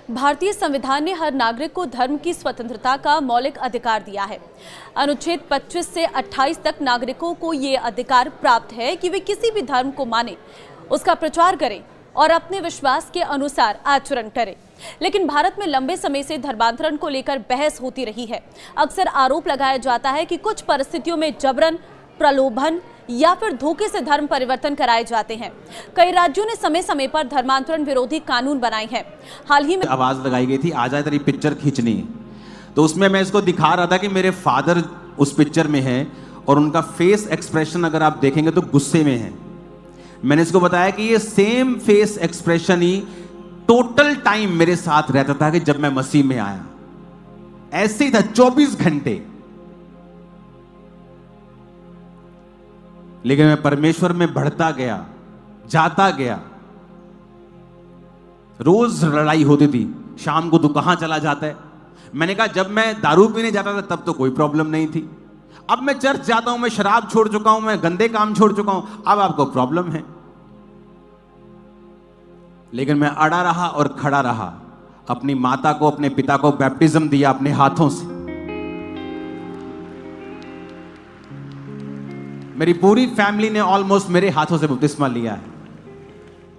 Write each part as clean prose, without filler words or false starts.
भारतीय संविधान ने हर नागरिक को धर्म की स्वतंत्रता का मौलिक अधिकार दिया है। अनुच्छेद 25 से 28 तक नागरिकों को ये अधिकार प्राप्त है कि वे किसी भी धर्म को माने, उसका प्रचार करें और अपने विश्वास के अनुसार आचरण करें। लेकिन भारत में लंबे समय से धर्मांतरण को लेकर बहस होती रही है। अक्सर आरोप लगाया जाता है कि कुछ परिस्थितियों में जबरन, प्रलोभन या फिर धोखे से धर्म परिवर्तन कराए जाते हैं। कई राज्यों ने समय समय पर धर्मांतरण विरोधी कानून बनाए हैं। हाल ही में आवाज लगाई गई थी, आजा तेरी पिक्चर खींचनी, तो उसमें मैं इसको दिखा रहा था कि मेरे फादर उस पिक्चर में हैं और उनका फेस एक्सप्रेशन अगर आप देखेंगे तो गुस्से में है। मैंने इसको बताया कि ये सेम फेस एक्सप्रेशन ही टोटल टाइम मेरे साथ रहता था कि जब मैं मसीह में आया, ऐसे ही था 24 घंटे। लेकिन मैं परमेश्वर में बढ़ता गया, जाता गया। रोज लड़ाई होती थी, शाम को तू कहां चला जाता है। मैंने कहा जब मैं दारू पीने जाता था तब तो कोई प्रॉब्लम नहीं थी, अब मैं चर्च जाता हूं, मैं शराब छोड़ चुका हूं, मैं गंदे काम छोड़ चुका हूं, अब आपको प्रॉब्लम है। लेकिन मैं अड़ा रहा और खड़ा रहा। अपनी माता को, अपने पिता को बैप्टिज्म दिया अपने हाथों से। मेरी पूरी फैमिली ने ऑलमोस्ट मेरे हाथों से बपतिस्मा लिया है।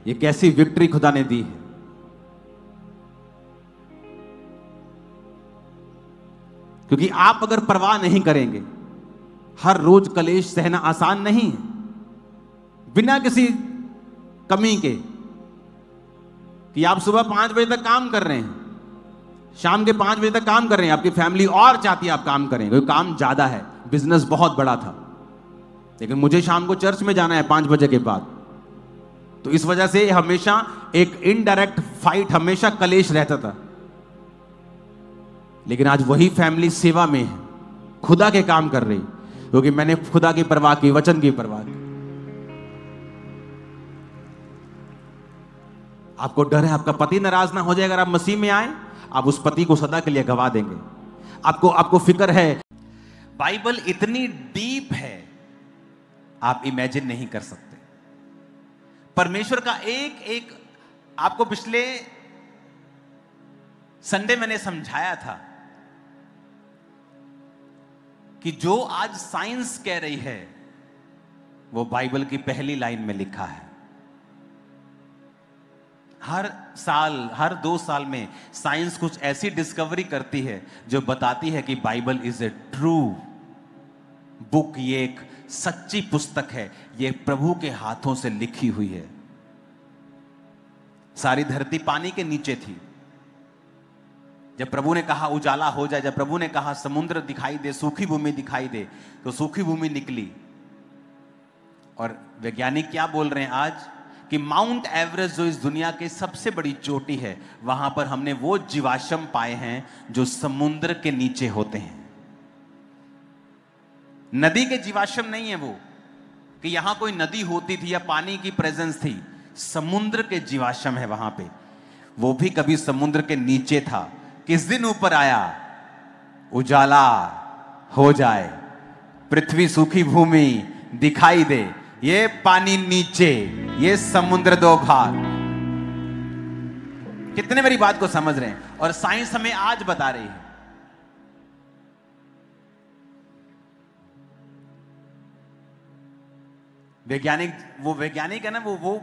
ये कैसी विक्ट्री खुदा ने दी है। क्योंकि आप अगर परवाह नहीं करेंगे, हर रोज कलेश सहना आसान नहीं है, बिना किसी कमी के, कि आप सुबह 5 बजे तक काम कर रहे हैं, शाम के 5 बजे तक काम कर रहे हैं, आपकी फैमिली और चाहती है आप काम करें क्योंकि काम ज्यादा है, बिजनेस बहुत बड़ा था, लेकिन मुझे शाम को चर्च में जाना है 5 बजे के बाद। तो इस वजह से हमेशा एक इनडायरेक्ट फाइट, हमेशा कलेश रहता था। लेकिन आज वही फैमिली सेवा में है, खुदा के काम कर रही, क्योंकि मैंने खुदा की परवाह की, वचन की परवाह की। आपको डर है आपका पति नाराज ना हो जाए अगर आप मसीह में आए, आप उस पति को सदा के लिए गवा देंगे। आपको फिक्र है। बाइबल इतनी डीप है, आप इमेजिन नहीं कर सकते। परमेश्वर का एक एक, आपको पिछले संडे मैंने समझाया था कि जो आज साइंस कह रही है वो बाइबल की पहली लाइन में लिखा है। हर साल, हर 2 साल में साइंस कुछ ऐसी डिस्कवरी करती है जो बताती है कि Bible is a true book, ये एक सच्ची पुस्तक है, ये प्रभु के हाथों से लिखी हुई है। सारी धरती पानी के नीचे थी। जब प्रभु ने कहा उजाला हो जाए, जब प्रभु ने कहा समुद्र दिखाई दे, सूखी भूमि दिखाई दे, तो सूखी भूमि निकली। और वैज्ञानिक क्या बोल रहे हैं आज कि माउंट एवरेस्ट जो इस दुनिया की सबसे बड़ी चोटी है, वहां पर हमने वो जीवाश्म पाए हैं जो समुद्र के नीचे होते हैं। नदी के जीवाश्म नहीं है वो, कि यहां कोई नदी होती थी या पानी की प्रेजेंस थी। समुद्र के जीवाश्म है वहां पे, वो भी कभी समुद्र के नीचे था। किस दिन ऊपर आया? उजाला हो जाए, पृथ्वी सूखी भूमि दिखाई दे, ये पानी नीचे, ये समुद्र 2 भाग। कितने मेरी बात को समझ रहे हैं? और साइंस हमें आज बता रही है। वैज्ञानिक है ना, वो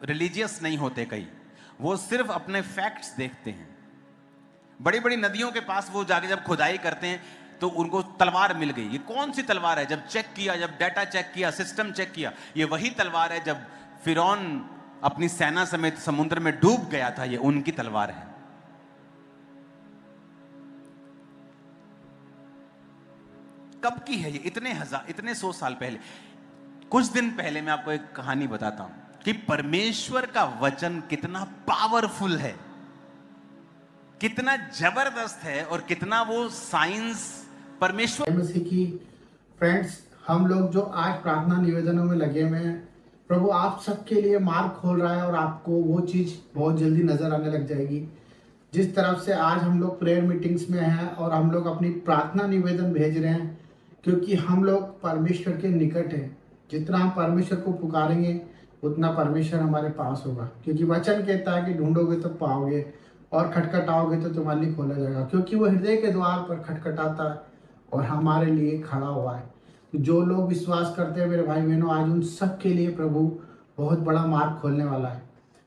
रिलीजियस नहीं होते कई, वो सिर्फ अपने फैक्ट्स देखते हैं। बड़ी बड़ी नदियों के पास वो जाके जब खुदाई करते हैं तो उनको तलवार मिल गई। ये कौन सी तलवार है? जब चेक किया, जब डाटा चेक किया, सिस्टम चेक किया, ये वही तलवार है जब फिरौन अपनी सेना समेत समुद्र में डूब गया था, ये उनकी तलवार है। कब की है ये? इतने 100 साल पहले। कुछ दिन पहले मैं आपको एक कहानी बताता हूं कि परमेश्वर का वचन कितना पावरफुल है, कितना जबरदस्त है, और कितना वो साइंस परमेश्वर मसीह की फ्रेंड्स, हम लोग जो आज प्रार्थना निवेदनों में लगे हुए हैं, प्रभु आप सबके लिए मार्ग खोल रहा है और आपको वो चीज बहुत जल्दी नजर आने लग जाएगी। जिस तरफ से आज हम लोग प्रेयर मीटिंग्स में हैं और हम लोग अपनी प्रार्थना निवेदन भेज रहे हैं, क्योंकि हम लोग परमेश्वर के निकट हैं। जितना हम परमेश्वर को पुकारेंगे उतना परमेश्वर हमारे पास होगा, क्योंकि वचन कहता है कि ढूंढोगे तो पाओगे और खटखटाओगे तो तुम्हारे लिए खोला जाएगा, क्योंकि वो हृदय के द्वार पर खटखटाता है और हमारे लिए खड़ा हुआ है। तो जो लोग विश्वास करते हैं मेरे भाई बहनों, आज उन सब के लिए प्रभु बहुत बड़ा मार्ग खोलने वाला है।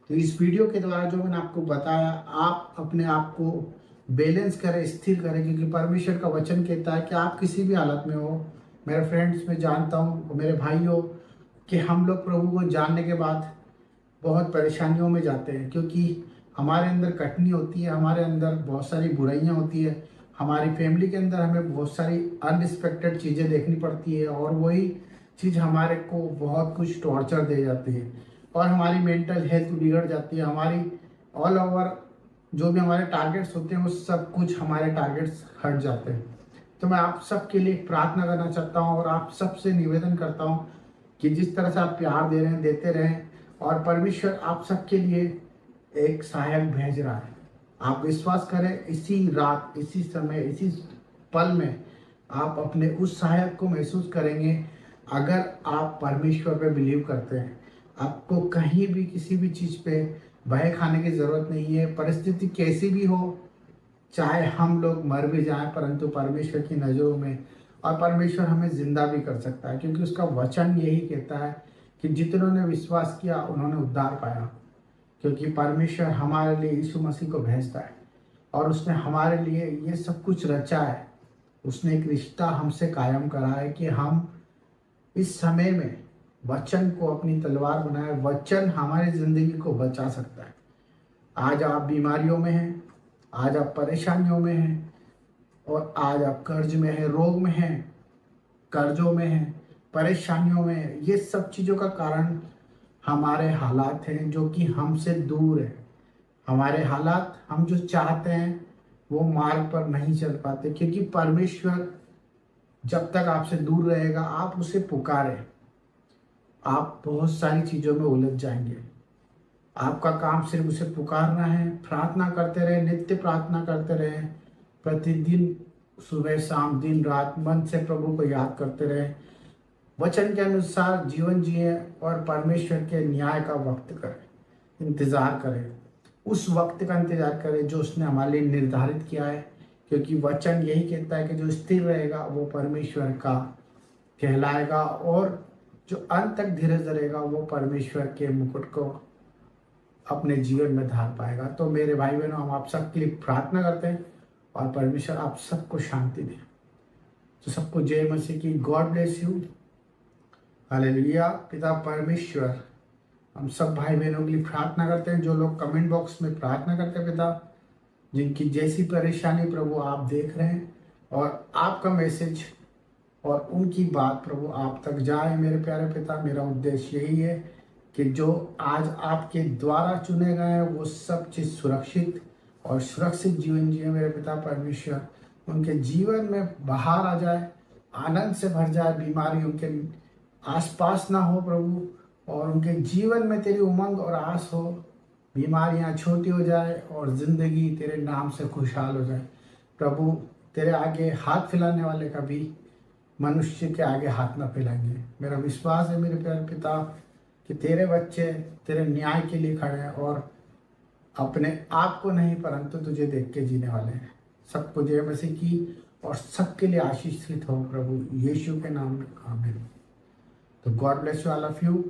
तो इस वीडियो के द्वारा जो मैंने आपको बताया, आप अपने आप को बैलेंस करें, स्थिर करें, क्योंकि परमेश्वर का वचन कहता है कि आप किसी भी हालत में हो। मेरे फ्रेंड्स, मैं जानता हूँ मेरे भाइयों कि हम लोग प्रभु को जानने के बाद बहुत परेशानियों में जाते हैं, क्योंकि हमारे अंदर कटनी होती है, हमारे अंदर बहुत सारी बुराइयां होती है, हमारी फैमिली के अंदर हमें बहुत सारी अनएक्सपेक्टेड चीज़ें देखनी पड़ती है, और वही चीज़ हमारे को बहुत कुछ टॉर्चर दे जाती है और हमारी मेंटल हेल्थ बिगड़ जाती है। हमारी ऑल ओवर जो भी हमारे टारगेट्स होते हैं वो सब कुछ हमारे टारगेट्स हट जाते हैं। तो मैं आप सबके लिए प्रार्थना करना चाहता हूँ और आप सबसे निवेदन करता हूँ कि जिस तरह से आप प्यार दे रहे हैं, देते रहें, और परमेश्वर आप सबके लिए एक सहायक भेज रहा है। आप विश्वास करें, इसी रात, इसी समय, इसी पल में आप अपने उस सहायक को महसूस करेंगे अगर आप परमेश्वर पे बिलीव करते हैं। आपको कहीं भी किसी भी चीज़ पे भय खाने की ज़रूरत नहीं है। परिस्थिति कैसी भी हो, चाहे हम लोग मर भी जाएं, परंतु परमेश्वर की नज़रों में, और परमेश्वर हमें जिंदा भी कर सकता है, क्योंकि उसका वचन यही कहता है कि जितनों ने विश्वास किया उन्होंने उद्धार पाया। क्योंकि परमेश्वर हमारे लिए यीशु मसीह को भेजता है और उसने हमारे लिए ये सब कुछ रचा है। उसने एक रिश्ता हमसे कायम करा है कि हम इस समय में वचन को अपनी तलवार बनाए। वचन हमारी जिंदगी को बचा सकता है। आज आप बीमारियों में हैं, आज आप परेशानियों में हैं, और आज आप कर्ज में हैं, रोग में हैं, कर्जों में हैं, परेशानियों में हैं। ये सब चीज़ों का कारण हमारे हालात हैं जो कि हमसे दूर है। हमारे हालात, हम जो चाहते हैं वो मार्ग पर नहीं चल पाते, क्योंकि परमेश्वर जब तक आपसे दूर रहेगा, आप उसे पुकारें, आप बहुत सारी चीज़ों में उलझ जाएंगे। आपका काम सिर्फ उसे पुकारना है, प्रार्थना करते रहे, नित्य प्रार्थना करते रहे, प्रतिदिन सुबह शाम दिन रात मन से प्रभु को याद करते रहे, वचन के अनुसार जीवन जिए और परमेश्वर के न्याय का वक्त करें, इंतज़ार करें, उस वक्त का इंतज़ार करें जो उसने हमारे लिए निर्धारित किया है। क्योंकि वचन यही कहता है कि जो स्थिर रहेगा वो परमेश्वर का कहलाएगा, और जो अंत तक धीरज धरेगा वो परमेश्वर के मुकुट को अपने जीवन में धार पाएगा। तो मेरे भाई बहनों, हम आप सबके लिए प्रार्थना करते हैं और परमेश्वर आप सबको शांति दे। तो सबको जय मसीह की। God bless you. हालेलुया। पिता परमेश्वर, हम सब भाई बहनों के लिए प्रार्थना करते हैं जो लोग कमेंट बॉक्स में प्रार्थना करते हैं। पिता, जिनकी जैसी परेशानी प्रभु आप देख रहे हैं, और आपका मैसेज और उनकी बात प्रभु आप तक जाए। मेरे प्यारे पिता, मेरा उद्देश्य यही है कि जो आज आपके द्वारा चुने गए हैं वो सब चीज़ सुरक्षित और सुरक्षित जीवन जिए। मेरे पिता परमेश्वर, उनके जीवन में बाहर आ जाए, आनंद से भर जाए, बीमारी उनके आसपास ना हो प्रभु, और उनके जीवन में तेरी उमंग और आस हो, बीमारियां छोटी हो जाए और ज़िंदगी तेरे नाम से खुशहाल हो जाए। प्रभु, तेरे आगे हाथ फैलाने वाले का भी मनुष्य के आगे हाथ ना फैलाएंगे। मेरा विश्वास है मेरे प्यारे पिता कि तेरे बच्चे तेरे न्याय के लिए खड़े हैं और अपने आप को नहीं परंतु तुझे देख के जीने वाले हैं। सबको जय मसीह की, और सबके लिए आशीषित हो प्रभु यीशु के नाम में, आमीन। तो God bless you all of you.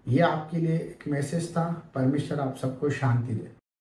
ये आपके लिए एक मैसेज था। परमेश्वर आप सबको शांति दे।